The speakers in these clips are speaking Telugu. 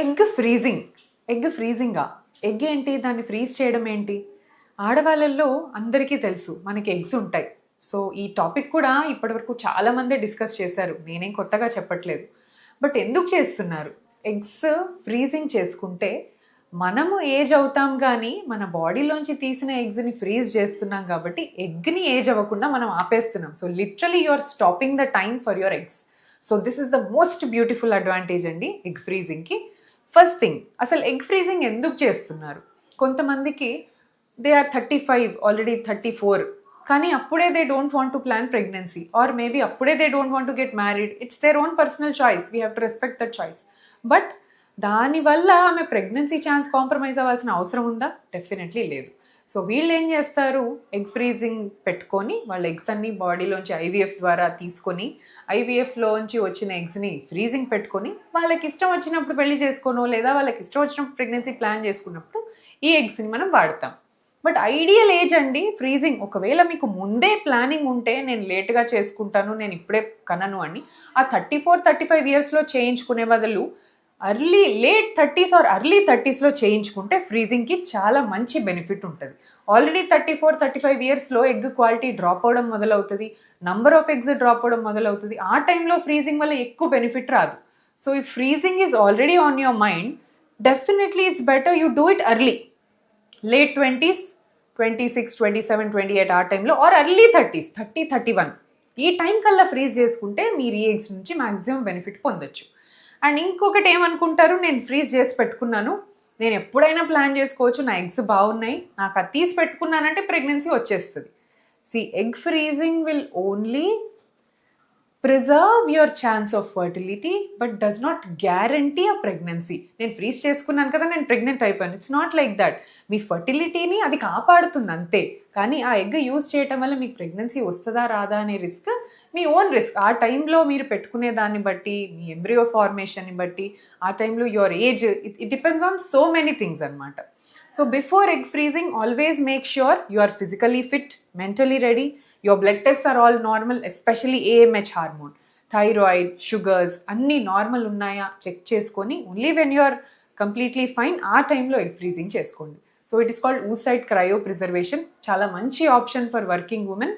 ఎగ్ ఫ్రీజింగా? ఎగ్ ఏంటి? దాన్ని ఫ్రీజ్ చేయడం ఏంటి? ఆడవాళ్ళల్లో అందరికీ తెలుసు మనకి ఎగ్స్ ఉంటాయి. సో ఈ టాపిక్ కూడా ఇప్పటివరకు చాలామందే డిస్కస్ చేశారు. నేనేం కొత్తగా చెప్పట్లేదు. బట్ ఎందుకు చేస్తున్నారు? ఎగ్స్ ఫ్రీజింగ్ చేసుకుంటే మనము ఏజ్ అవుతాం కానీ మన బాడీలోంచి తీసిన ఎగ్స్ని ఫ్రీజ్ చేస్తున్నాం కాబట్టి ఎగ్ని ఏజ్ అవ్వకుండా మనం ఆపేస్తున్నాం. So literally you are stopping the time for your eggs. So this is the most beautiful advantage అండి ఎగ్ ఫ్రీజింగ్కి. ఫస్ట్ థింగ్, అసలు ఎగ్ ఫ్రీజింగ్ ఎందుకు చేస్తున్నారు? కొంతమందికి దే ఆర్ 35, ఆల్రెడీ 34, కానీ అప్పుడే they don't want to plan pregnancy, or maybe అప్పుడే they don't want to get married. It's their own personal choice, we have to respect that choice. But దానివల్ల ఆమె ప్రెగ్నెన్సీ ఛాన్స్ కాంప్రమైజ్ అవ్వాల్సిన అవసరం ఉందా? డెఫినెట్లీ లేదు. సో వీళ్ళు ఏం చేస్తారు, ఎగ్ ఫ్రీజింగ్ పెట్టుకొని వాళ్ళ ఎగ్స్ అన్ని బాడీలోంచి ఐవీఎఫ్ ద్వారా తీసుకొని ఐవీఎఫ్లోంచి వచ్చిన ఎగ్స్ని ఫ్రీజింగ్ పెట్టుకొని వాళ్ళకి ఇష్టం వచ్చినప్పుడు పెళ్లి చేసుకోనో లేదా వాళ్ళకి ఇష్టం వచ్చినప్పుడు ప్రెగ్నెన్సీ ప్లాన్ చేసుకున్నప్పుడు ఈ ఎగ్స్ని మనం వాడతాం. బట్ ఐడియల్ ఏజ్ అండి ఫ్రీజింగ్. ఒకవేళ మీకు ముందే ప్లానింగ్ ఉంటే నేను లేట్గా చేసుకుంటాను, నేను ఇప్పుడే కనను అని ఆ 34-35 ఇయర్స్లో చేయించుకునే బదులు లేట్ 30s ఆర్ ఎర్లీ 30sలో చేయించుకుంటే ఫ్రీజింగ్కి చాలా మంచి బెనిఫిట్ ఉంటుంది. ఆల్రెడీ 34-35 ఇయర్స్లో ఎగ్ క్వాలిటీ డ్రాప్ అవడం మొదలవుతుంది, నంబర్ ఆఫ్ ఎగ్స్ డ్రాప్ అవడం మొదలవుతుంది. ఆ టైంలో ఫ్రీజింగ్ వల్ల ఎక్కువ బెనిఫిట్ రాదు. సో ఈ freezing is already on your mind, definitely it's better you do it early. Late 20s, 26, 27, 28 ఆ టైంలో, ఆర్ ఎర్లీ 30s, 30, 31 ఈ టైం కల్లా ఫ్రీజ్ చేసుకుంటే మీరు ఈ ఎగ్స్ నుంచి మ్యాక్సిమం బెనిఫిట్ పొందొచ్చు. అండ్ ఇంకొకటి ఏమనుకుంటారు, నేను ఫ్రీజ్ చేసి పెట్టుకున్నాను, నేను ఎప్పుడైనా ప్లాన్ చేసుకోవచ్చు, నా ఎగ్స్ బాగున్నాయి, నాకు అది తీసి పెట్టుకున్నానంటే ప్రెగ్నెన్సీ వచ్చేస్తుంది. Egg freezing will only preserve your chance of fertility but does not guarantee a pregnancy. నేను ఫ్రీజ్ చేసుకున్నాను కదా నేను ప్రెగ్నెంట్ అయిపోయాను, ఇట్స్ నాట్ లైక్ దట్. మీ ఫర్టిలిటీని అది కాపాడుతుంది అంతే, కానీ ఆ ఎగ్ యూజ్ చేయటం వల్ల మీకు ప్రెగ్నెన్సీ వస్తుందా రాదా అనే రిస్క్ మీ ఓన్ రిస్క్. ఆ టైంలో మీరు పెట్టుకునే దాన్ని బట్టి, మీ ఎంబ్రియో ఫార్మేషన్ని బట్టి, ఆ టైంలో your age, it depends on so many things అనమాట. So before egg freezing always make sure you are physically fit, mentally ready, your blood tests are all normal, especially AMH hormone, thyroid, sugars అన్నీ నార్మల్ ఉన్నాయా చెక్ చేసుకొని only when you are completely fine ఆ టైంలో ఎగ్ ఫ్రీజింగ్ చేసుకోండి. So it is called oocyte cryopreservation. చాలా మంచి option for working women.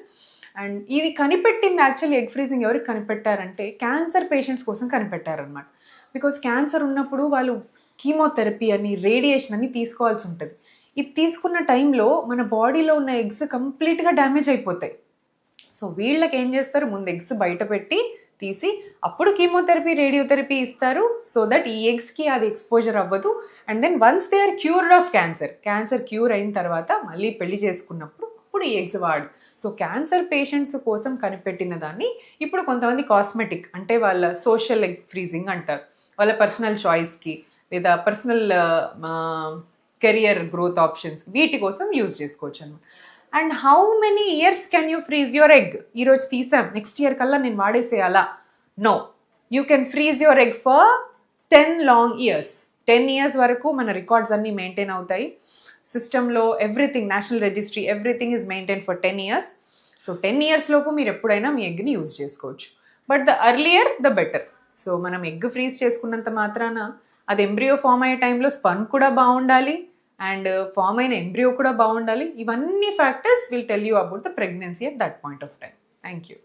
And ఇది కనిపెట్టింది యాక్చువల్లీ ఎగ్ ఫ్రీజింగ్ ఎవరికి కనిపెట్టారంటే క్యాన్సర్ పేషెంట్స్ కోసం కనిపెట్టారనమాట. బికాస్ క్యాన్సర్ ఉన్నప్పుడు వాళ్ళు కీమోథెరపీ అని, రేడియేషన్ అని తీసుకోవాల్సి ఉంటుంది. ఇది తీసుకున్న టైంలో మన బాడీలో ఉన్న ఎగ్స్ కంప్లీట్గా డ్యామేజ్ అయిపోతాయి. సో వీళ్ళకి ఏం చేస్తారు, ముందు ఎగ్స్ బయట పెట్టి తీసి అప్పుడు కీమోథెరపీ, రేడియోథెరపీ ఇస్తారు, సో దట్ ఈ ఎగ్స్కి అది ఎక్స్పోజర్ అవ్వదు. And then once they are cured of cancer cure అయిన తర్వాత మళ్ళీ పెళ్లి చేసుకున్నప్పుడు అప్పుడు ఈ ఎగ్స్ వాడు. సో క్యాన్సర్ పేషెంట్స్ కోసం కనిపెట్టిన దాన్ని ఇప్పుడు కొంతమంది కాస్మెటిక్ అంటే వాళ్ళ సోషల్ ఎగ్ ఫ్రీజింగ్ అంటారు, వాళ్ళ పర్సనల్ చాయిస్కి లేదా పర్సనల్ కెరియర్ గ్రోత్ ఆప్షన్స్, వీటి కోసం యూజ్ చేసుకోవచ్చు అన్నమాట. And how many years can you freeze your egg? ఈరోజు తీసాం, నెక్స్ట్ ఇయర్ కల్లా నేను వాడేసేయాలా? No, you can freeze your egg for 10 long years. 10 years వరకు మన రికార్డ్స్ అన్నీ మెయింటైన్ అవుతాయి. సిస్టంలో everything, national registry, everything is maintain for 10 years. So 10 years లోపు మీరు ఎప్పుడైనా మీ ఎగ్ని యూజ్ చేసుకోవచ్చు. But the earlier the better. So మనం ఎగ్ ఫ్రీజ్ చేసుకున్నంత మాత్రాన అది ఎంబ్రియో ఫామ్ అయ్యే టైంలో స్పన్ కూడా బాగుండాలి అండ్ ఫామ్ అయిన ఎంబ్రియో కూడా బాగుండాలి. ఇవన్నీ factors will tell you about the pregnancy at that point of time. Thank you.